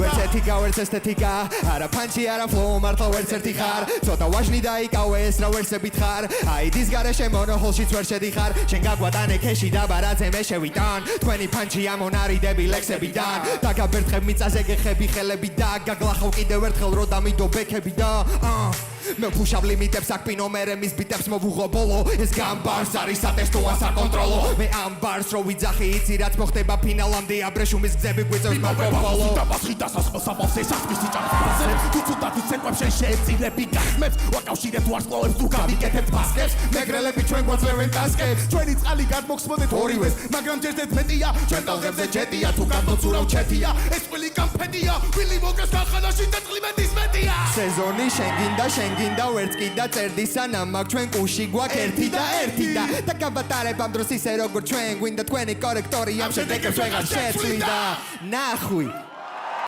ვერც ერთი გავერც ესთეტიკა არა ფანჩი არა ფლოუ მართლა ვერც ერთი ხარ ცოტა ვაჟნი დაიკავე ეს რა ვერსებით ხარ აი დის გარეშე მონოჰოლშიც ვერ შედიხარ შენ გაგვატანე ქეში და ბარაძე მე შევიტან თქვენი ფანჩი ამონარიდები ლექსებიდან და გაბერთხებ მიწაზე გეხები ხელები და გაგლახავ კიდევ ერთხელ რო დამიდო ბექები და მე ფუშავ ლიმიტებს აქ პინომერე მის ბიტებს მოვუღო ბოლო ეს გამბარს არის სატესტო ასაკონტროლო მე ამ ბარს რო ვიძახი იცი რაც მოხდება ფინალამდე აბრეშუმის გზები გვიწევს მოპროპოლო და პასხი დასასყოს აფავს ეს ახმის ჭამს თუ ცუდათი ცეკვებს შენ შეეწირები გახმებს ვაკავშირებ ვარსკვლავებს თუ გავიკეთებთ ბასკებს მეგრელები ჩვენ გვაძლევენ ტასკებს ჩვენი წყალი გადმოგსმოდეთ ორივეს მაგრამ ჯერდეთ მეტია ჩვენ ტალღებზე ჯეტია თუ გამოცურავ ჩეთია ეს ყველი გამფედია ვილი მოგეს ხანაში და წლიმენდის მეტია სეზონი შენ გინდა ვერც კიდა წერდი სანამ აქ ჩვენ კუში გვაქვს ერთი და გავატარებ ამ დროს ისე როგორ ჩვენ გვინდა თქვენი კორექტორი ამ შედეგებს ვეღარ შეცვლიდა ნახვი